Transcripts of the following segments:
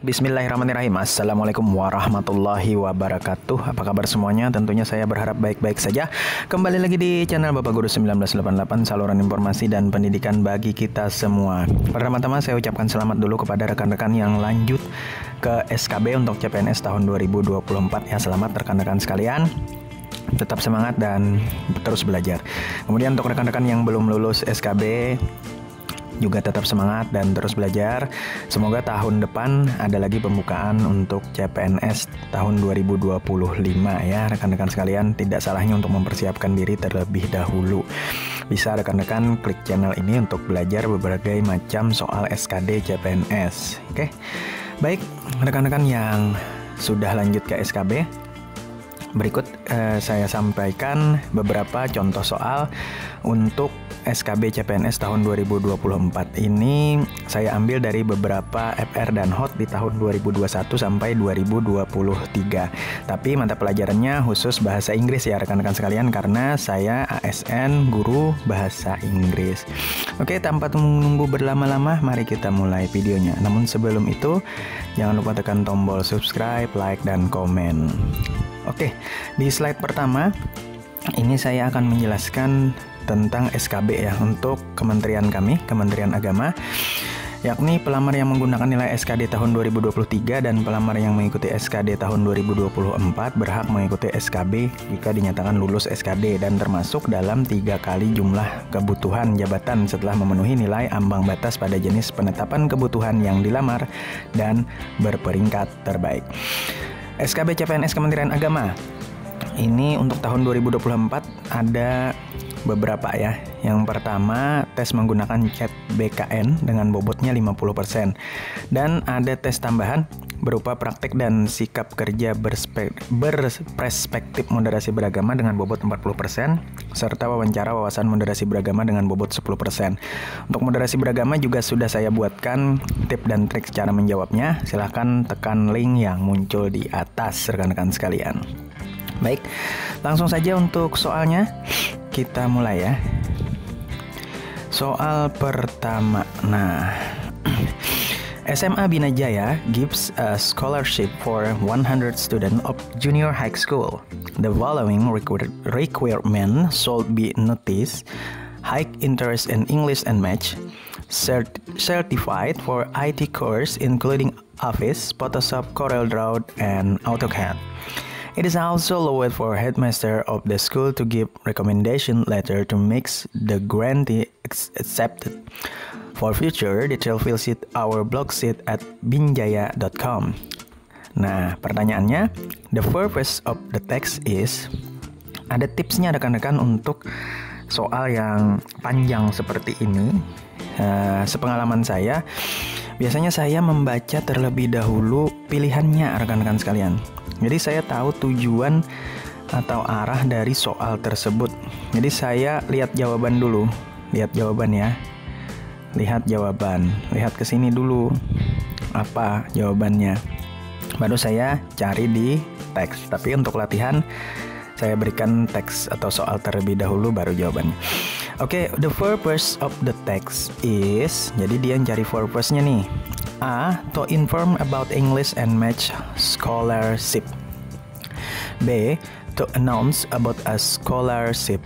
Bismillahirrahmanirrahim. Assalamualaikum warahmatullahi wabarakatuh. Apa kabar semuanya? Tentunya saya berharap baik-baik saja. Kembali lagi di channel Bapak Guru 1988, saluran informasi dan pendidikan bagi kita semua. Pertama-tama saya ucapkan selamat dulu kepada rekan-rekan yang lanjut ke SKB untuk CPNS tahun 2024 ya. Selamat rekan-rekan sekalian. Tetap semangat dan terus belajar. Kemudian untuk rekan-rekan yang belum lulus SKB juga tetap semangat dan terus belajar. Semoga tahun depan ada lagi pembukaan untuk CPNS tahun 2025 ya rekan-rekan sekalian. Tidak salahnya untuk mempersiapkan diri terlebih dahulu. Bisa rekan-rekan klik channel ini untuk belajar berbagai macam soal SKD CPNS. Oke. Baik, rekan-rekan yang sudah lanjut ke SKB, berikut saya sampaikan beberapa contoh soal untuk SKB CPNS tahun 2024. Ini saya ambil dari beberapa FR dan HOT di tahun 2021 sampai 2023. Tapi mata pelajarannya khusus bahasa Inggris ya rekan-rekan sekalian, karena saya ASN guru bahasa Inggris. Oke, tanpa menunggu berlama-lama, mari kita mulai videonya. Namun sebelum itu, jangan lupa tekan tombol subscribe, like, dan komen. Oke, di slide pertama ini saya akan menjelaskan tentang SKB ya untuk kementerian kami, Kementerian Agama, yakni pelamar yang menggunakan nilai SKD tahun 2023 dan pelamar yang mengikuti SKD tahun 2024 berhak mengikuti SKB jika dinyatakan lulus SKD dan termasuk dalam 3 kali jumlah kebutuhan jabatan setelah memenuhi nilai ambang batas pada jenis penetapan kebutuhan yang dilamar dan berperingkat terbaik. SKB CPNS Kementerian Agama ini untuk tahun 2024 ada beberapa ya. Yang pertama, tes menggunakan chat BKN dengan bobotnya 50%. Dan ada tes tambahan berupa praktek dan sikap kerja berperspektif moderasi beragama dengan bobot 40%, serta wawancara wawasan moderasi beragama dengan bobot 10%. Untuk moderasi beragama juga sudah saya buatkan tip dan trik cara menjawabnya. Silahkan tekan link yang muncul di atas rekan-rekan sekalian. Baik, langsung saja untuk soalnya. Kita mulai ya. Soal pertama. Nah, SMA Bina Jaya gives a scholarship for 100 students of junior high school. The following requirement should be noticed: high interest in English and Math, certified for IT course including Office, Photoshop, CorelDRAW, and AutoCAD. It is also allowed for headmaster of the school to give recommendation letter to make the grantee accepted. For future detail visit our blog site at binjaya.com. Nah, pertanyaannya, the purpose of the text is, ada tipsnya rekan-rekan untuk soal yang panjang seperti ini. Sepengalaman saya, biasanya saya membaca terlebih dahulu pilihannya rekan-rekan sekalian. Jadi saya tahu tujuan atau arah dari soal tersebut. Jadi saya lihat jawaban dulu. Lihat jawaban ya. Lihat jawaban. Lihat ke sini dulu. Apa jawabannya? Baru saya cari di teks. Tapi untuk latihan saya berikan teks atau soal terlebih dahulu baru jawabannya. Oke, the purpose of the text is, jadi dia cari purpose-nya nih. A. To inform about English and Math scholarship. B. To announce about a scholarship.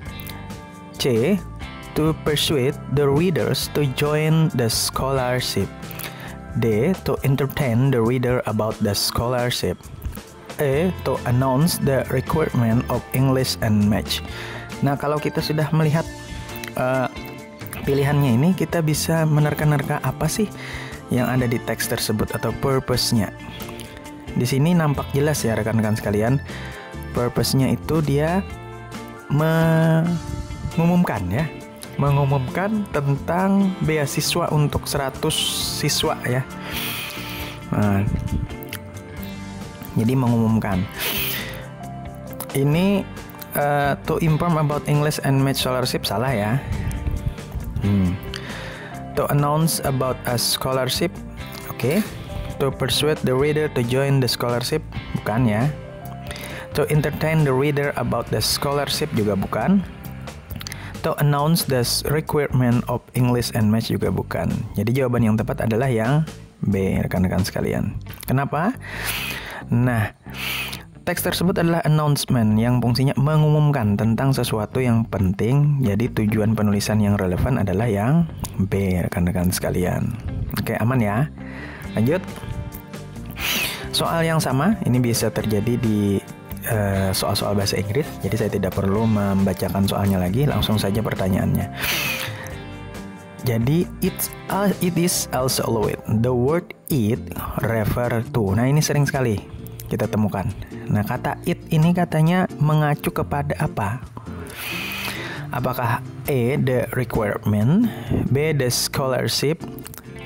C. To persuade the readers to join the scholarship. D. To entertain the reader about the scholarship. E. To announce the requirement of English and Math. Nah, kalau kita sudah melihat pilihannya ini, kita bisa menerka-nerka apa sih yang ada di teks tersebut atau purpose-nya. Di sini nampak jelas ya rekan-rekan sekalian. Purpose-nya itu dia mengumumkan tentang beasiswa untuk 100 siswa ya. Nah, jadi mengumumkan. Ini to inform about English and Math scholarship salah ya. To announce about a scholarship, oke. To persuade the reader to join the scholarship, bukan ya. To entertain the reader about the scholarship juga bukan. To announce the requirement of English and Math juga bukan. Jadi jawaban yang tepat adalah yang B, rekan-rekan sekalian. Kenapa? Nah, teks tersebut adalah announcement yang fungsinya mengumumkan tentang sesuatu yang penting. Jadi tujuan penulisan yang relevan adalah yang B, rekan-rekan sekalian. Oke, aman ya? Lanjut. Soal yang sama ini bisa terjadi di soal-soal bahasa Inggris. Jadi saya tidak perlu membacakan soalnya lagi, langsung saja pertanyaannya. Jadi it is also allowed. The word it refer to. Nah, ini sering sekali kita temukan. Nah, kata it ini katanya mengacu kepada apa? Apakah A, the requirement, B, the scholarship,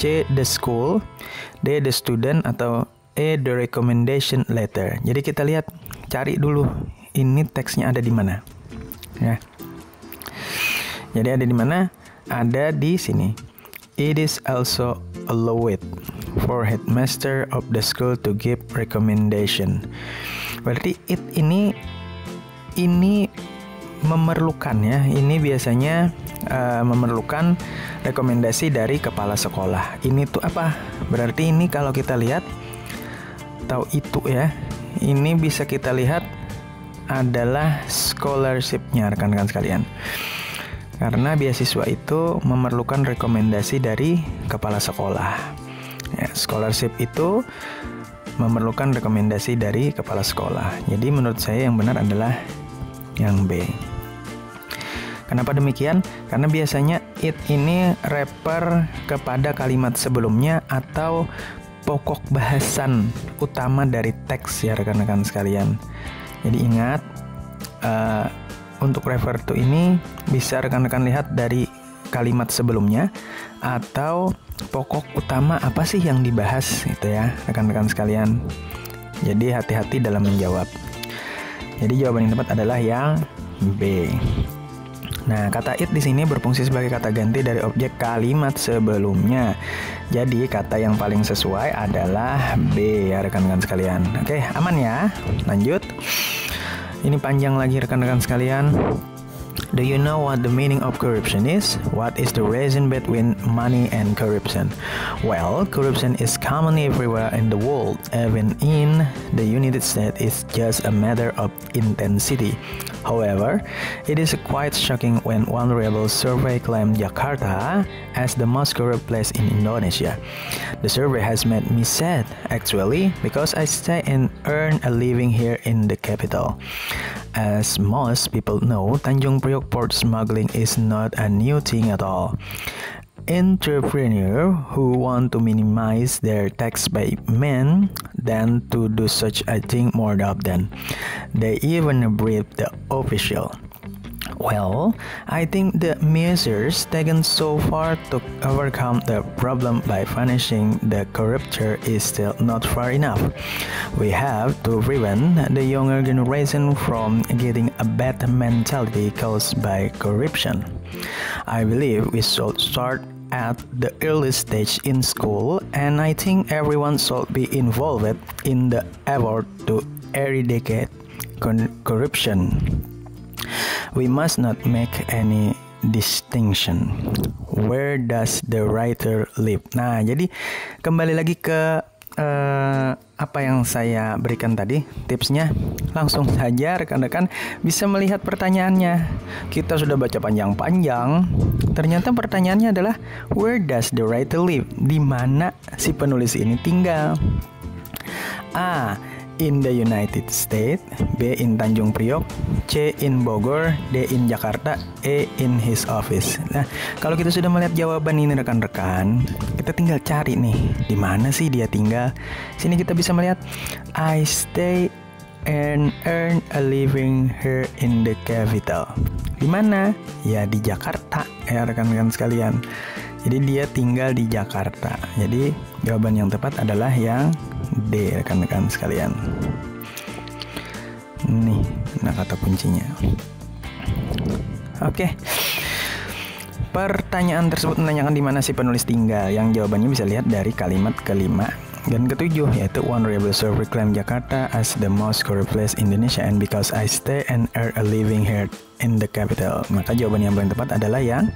C, the school, D, the student, atau E, the recommendation letter. Jadi kita lihat, cari dulu ini teksnya ada di mana. Ya. Jadi ada di mana? Ada di sini. It is also allowed for headmaster of the school to give recommendation. Berarti it ini memerlukan ya. Ini biasanya memerlukan rekomendasi dari kepala sekolah. Ini tuh apa? Berarti ini kalau kita lihat atau itu ya. Ini bisa kita lihat adalah scholarship-nya rekan-rekan sekalian. Karena beasiswa itu memerlukan rekomendasi dari kepala sekolah. Ya, scholarship itu memerlukan rekomendasi dari kepala sekolah. Jadi menurut saya yang benar adalah yang B. Kenapa demikian? Karena biasanya it ini refer kepada kalimat sebelumnya atau pokok bahasan utama dari teks ya rekan-rekan sekalian. Jadi ingat, untuk refer to ini bisa rekan-rekan lihat dari kalimat sebelumnya atau pokok utama apa sih yang dibahas gitu ya rekan-rekan sekalian. Jadi hati-hati dalam menjawab. Jadi jawaban yang tepat adalah yang B. Nah, kata it di sini berfungsi sebagai kata ganti dari objek kalimat sebelumnya. Jadi kata yang paling sesuai adalah B ya rekan-rekan sekalian. Oke, aman ya? Lanjut. Ini panjang lagi rekan-rekan sekalian. Do you know what the meaning of corruption is? What is the relation between money and corruption? Well, corruption is common everywhere in the world. Even in the United States, it's just a matter of intensity. However, it is quite shocking when one rebel survey claimed Jakarta as the most corrupt place in Indonesia. The survey has made me sad, actually, because I stay and earn a living here in the capital. As most people know, Tanjung Priok port smuggling is not a new thing at all. Entrepreneurs who want to minimize their tax payment than to do such a thing more often. They even brief the official. Well, I think the measures taken so far to overcome the problem by punishing the corruptor is still not far enough. We have to prevent the younger generation from getting a bad mentality caused by corruption. I believe we should start at the early stage in school, and I think everyone should be involved in the effort to eradicate corruption. We must not make any distinction. Where does the writer live? Nah, jadi kembali lagi ke apa yang saya berikan tadi, tipsnya. Langsung saja rekan-rekan bisa melihat pertanyaannya. Kita sudah baca panjang-panjang. Ternyata pertanyaannya adalah where does the writer live? Di mana si penulis ini tinggal? A. In the United States, B. in Tanjung Priok, C. in Bogor, D. in Jakarta, E. in his office. Nah, kalau kita sudah melihat jawaban ini rekan-rekan, kita tinggal cari nih, di mana sih dia tinggal. Sini kita bisa melihat, I stay and earn a living here in the capital. Di mana? Ya di Jakarta ya rekan-rekan sekalian. Jadi dia tinggal di Jakarta. Jadi jawaban yang tepat adalah yang D rekan-rekan sekalian. Nih, nah kata kuncinya. Oke. Pertanyaan tersebut menanyakan di mana si penulis tinggal. Yang jawabannya bisa lihat dari kalimat kelima dan ketujuh, yaitu one rebel survey claim Jakarta as the most corrupt place in Indonesia and because I stay and earn a living here in the capital. Maka jawaban yang paling tepat adalah yang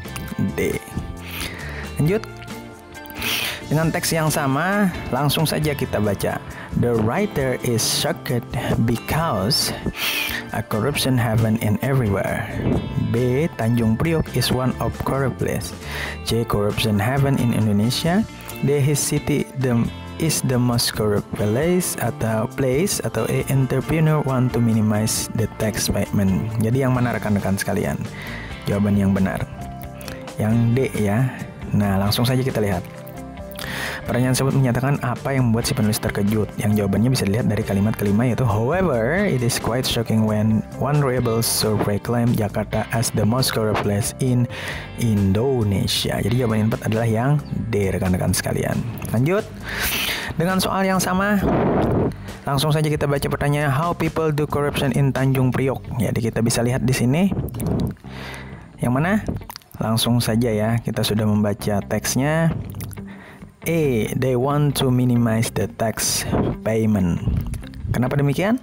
D. Lanjut. Dengan teks yang sama, langsung saja kita baca. The writer is shocked because a corruption happen in everywhere. B. Tanjung Priok is one of corrupt place. C. Corruption happen in Indonesia. D. His city is the most corrupt place. Atau A. Entrepreneur want to minimize the tax payment. Jadi yang mana rekan-rekan sekalian? Jawaban yang benar yang D ya. Nah, langsung saja kita lihat. Pertanyaan tersebut menyatakan apa yang membuat si penulis terkejut. Yang jawabannya bisa dilihat dari kalimat kelima, yaitu however, it is quite shocking when one rebel survey claimed Jakarta as the most corrupt place in Indonesia. Jadi jawaban yang tepat adalah yang D, rekan-rekan sekalian. Lanjut dengan soal yang sama. Langsung saja kita baca pertanyaan, how people do corruption in Tanjung Priok. Jadi kita bisa lihat di sini. Yang mana? Langsung saja ya, kita sudah membaca teksnya. A. They want to minimize the tax payment. Kenapa demikian?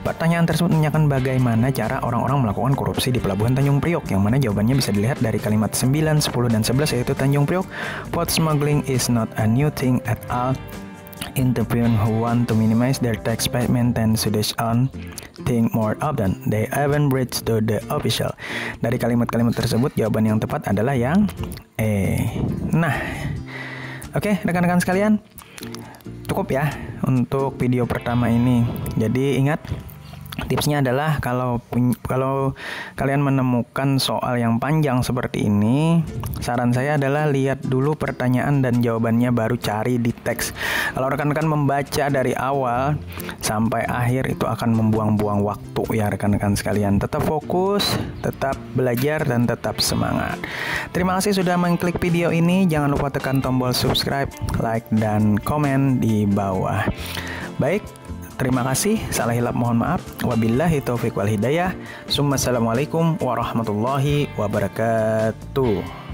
Pertanyaan tersebut menanyakan bagaimana cara orang-orang melakukan korupsi di Pelabuhan Tanjung Priok, yang mana jawabannya bisa dilihat dari kalimat 9, 10, dan 11, yaitu Tanjung Priok. Pot smuggling is not a new thing at all. Entrepreneurs who want to minimize their tax payment and Swedish on think more often. They even bridge to the official. Dari kalimat-kalimat tersebut, jawaban yang tepat adalah yang E. Nah, oke, rekan-rekan sekalian, cukup ya untuk video pertama ini. Jadi ingat, tipsnya adalah kalau kalian menemukan soal yang panjang seperti ini, saran saya adalah lihat dulu pertanyaan dan jawabannya, baru cari di teks. Kalau rekan-rekan membaca dari awal sampai akhir, itu akan membuang-buang waktu ya rekan-rekan sekalian. Tetap fokus, tetap belajar, dan tetap semangat. Terima kasih sudah mengklik video ini. Jangan lupa tekan tombol subscribe, like, dan komen di bawah. Baik, terima kasih. Salah hilap mohon maaf. Wabillahi taufiq wal hidayah. Assalamualaikum warahmatullahi wabarakatuh.